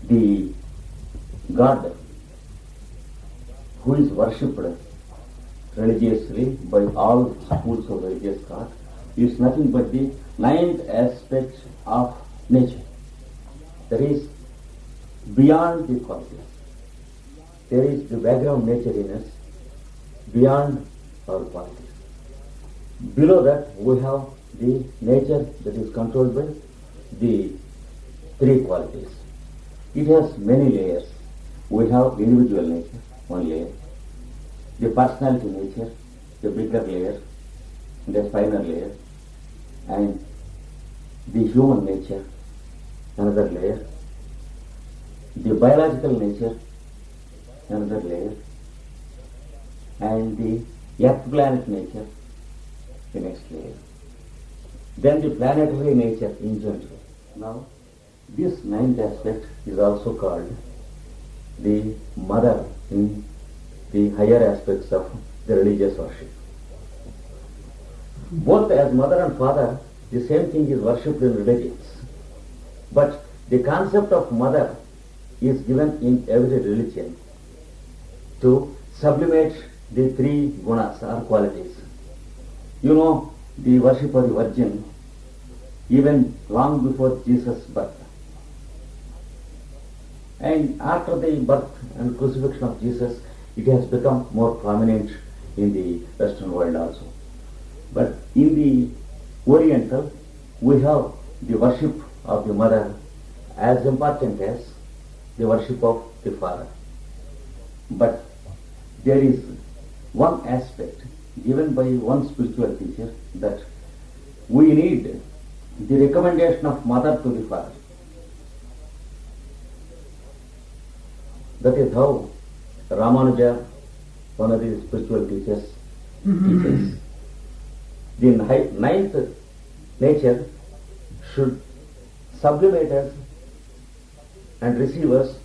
The God who is worshipped religiously by all schools of religious thought is nothing but the ninth aspect of nature. That is beyond the qualities. There is the background nature in us beyond our qualities. Below that we have the nature that is controlled by the three qualities. It has many layers. We have individual nature, one layer. The personality nature, the bigger layer, the finer layer. And the human nature, another layer. The biological nature, another layer. And the earth planet nature, the next layer. Then the planetary nature in general. Now, this ninth aspect is also called the mother in the higher aspects of the religious worship. Both as mother and father, the same thing is worshipped in religions. But the concept of mother is given in every religion to sublimate the three gunas or qualities. You know, the worship of the Virgin, even long before Jesus' birth. And after the birth and crucifixion of Jesus, it has become more prominent in the Western world also. But in the Oriental, we have the worship of the mother as important as the worship of the father. But there is one aspect given by one spiritual teacher that we need the recommendation of mother to the father. That is how Ramanuja, one of the spiritual teachers, teaches. The ninth nature should sublimate us and receive us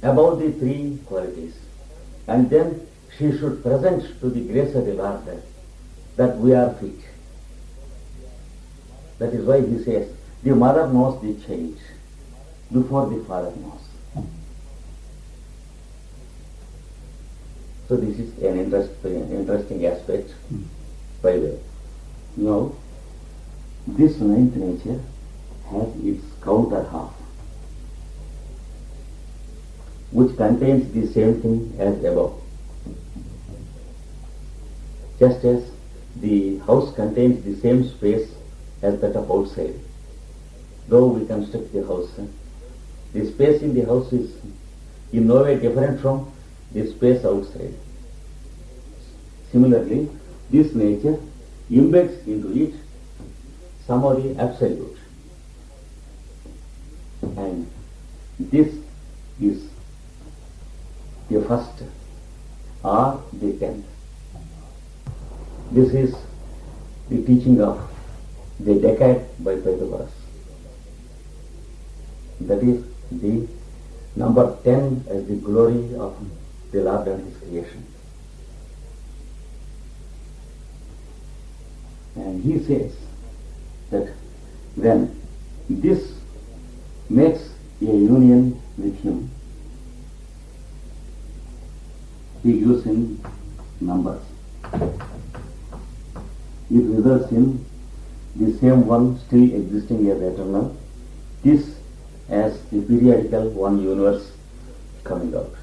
above the three qualities. And then she should present to the grace of the Lord that we are fit. That is why he says, the mother knows the change before the father knows. So this is an interesting aspect. By the way, now this ninth nature has its counter half, which contains the same thing as above. Just as the house contains the same space as that of outside, though we construct the house, the space in the house is in no way different from the space outside. Similarly, this nature embeds into it somehow the absolute. And this is the first or the 10th. This is the teaching of the decade by Pythagoras. That is the number 10 as the glory of the Lord and His creation. And he says that when this makes a union with him, he gives in numbers. It results in the same one still existing as eternal, this as the periodical one universe coming out.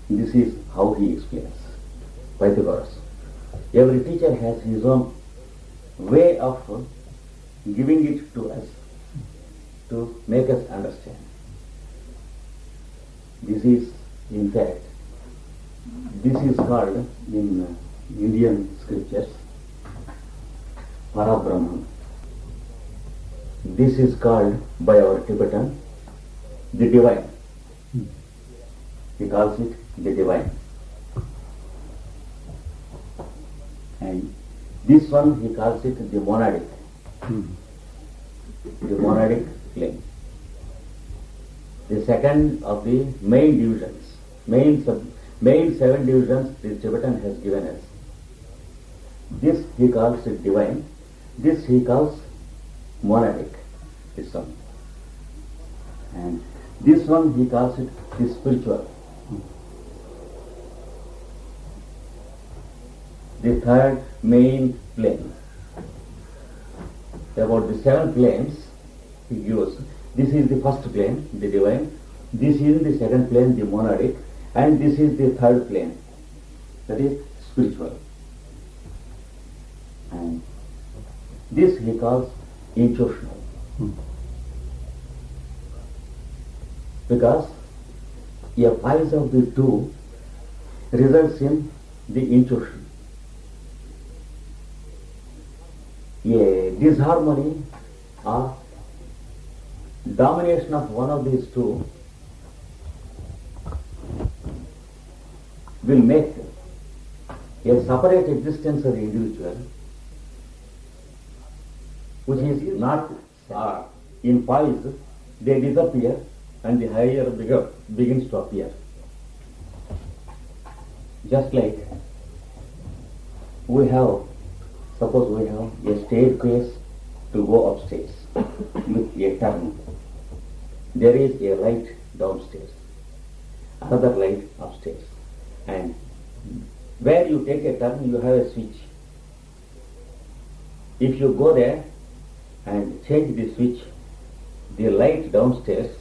This is how he explains Pythagoras. Every teacher has his own way of giving it to us to make us understand. This is, in fact, this is called in Indian scriptures Parabrahman. This is called by our Tibetan the divine. He calls it the divine. And this one he calls it the monadic. The monadic plane. The second of the main divisions, main 7 divisions the Tibetan has given us. This he calls it divine, this he calls monadic. This one. And this one he calls it the spiritual. The third main plane. About the 7 planes he gives. This is the first plane, the divine. This is the second plane, the monadic. And this is the third plane, that is spiritual. And this he calls intuitional. Because a piece of the two results in the intuition. A disharmony or domination of one of these two will make a separate existence of the individual, which is not in piles. They disappear and the higher begins to appear. Just like suppose we have a staircase to go upstairs with a turn. There is a light downstairs, another light upstairs, and where you take a turn you have a switch. If you go there and change the switch, the light downstairs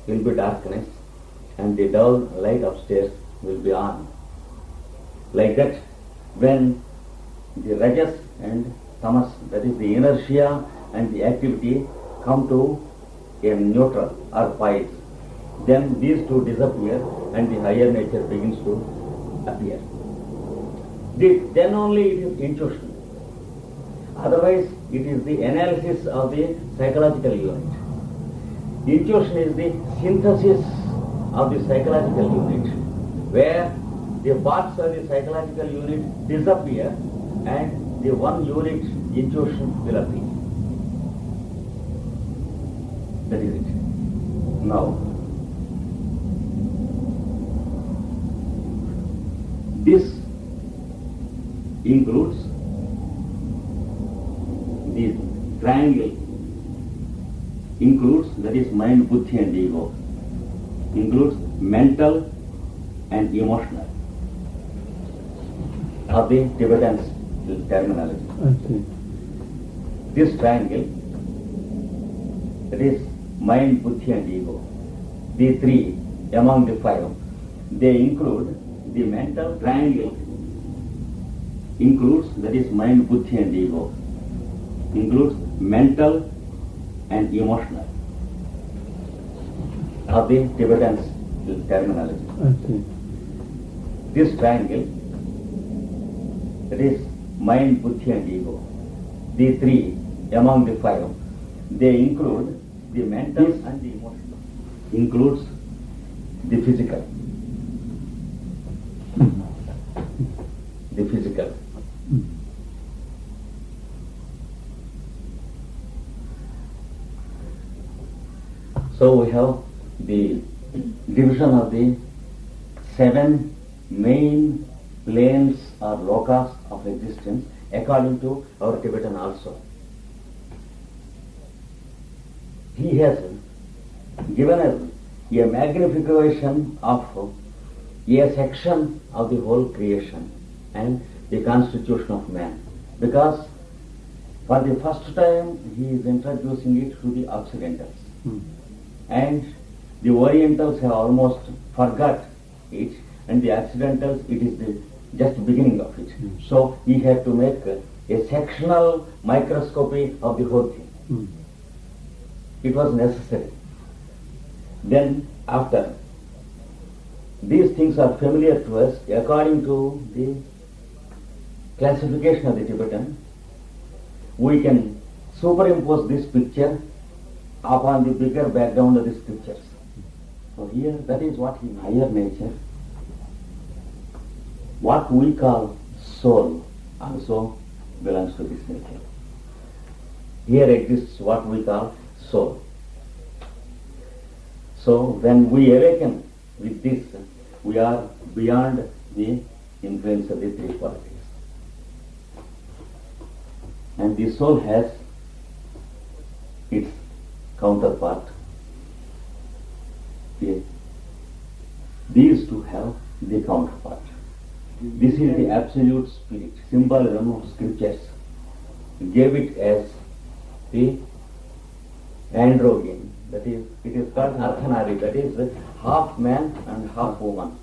will be darkness and the light upstairs will be on. Like that, when the rajas and tamas, that is the inertia and the activity, come to a neutral or piles, then these two disappear and the higher nature begins to appear. Then only it is intuition. Otherwise, it is the analysis of the psychological unit. Intuition is the synthesis of the psychological unit, where the parts of the psychological unit disappear and the one unit intuition will appear. That is it. Now, this includes the triangle, includes, that is mind, buddhi and ego, includes mental and emotional, of the Tibetan terminology. Okay. This triangle, that is mind, buddhi and ego, the 3 among the 5, they include the mental. Triangle includes, that is mind, buddhi and ego, includes mental and emotional, of the Tibetan terminology. Okay. This triangle, that is mind, buddhi and ego, the 3 among the 5, they include the mental and the emotional, includes the physical. The physical. So we have the division of the 7 main planes or lokas of existence according to our Tibetan also. He has given us a magnification of a section of the whole creation and the constitution of man, because for the first time he is introducing it to the Occidentals. And the Orientals have almost forgot it, and the Occidentals, it is the just beginning of it. So he had to make a sectional microscopy of the whole thing. It was necessary. Then after, these things are familiar to us according to the classification of the Tibetan. We can superimpose this picture upon the bigger background of the scriptures. So here, that is what in higher nature, what we call soul also belongs to this nature. Here exists what we call soul. So when we awaken with this, we are beyond the influence of the 3 qualities. And the soul has its counterpart. Okay. These two have the counterpart. This is the absolute spirit, symbolism of scriptures. Gave it as the androgyne, that is, it is called Arthanari, that is half man and half woman.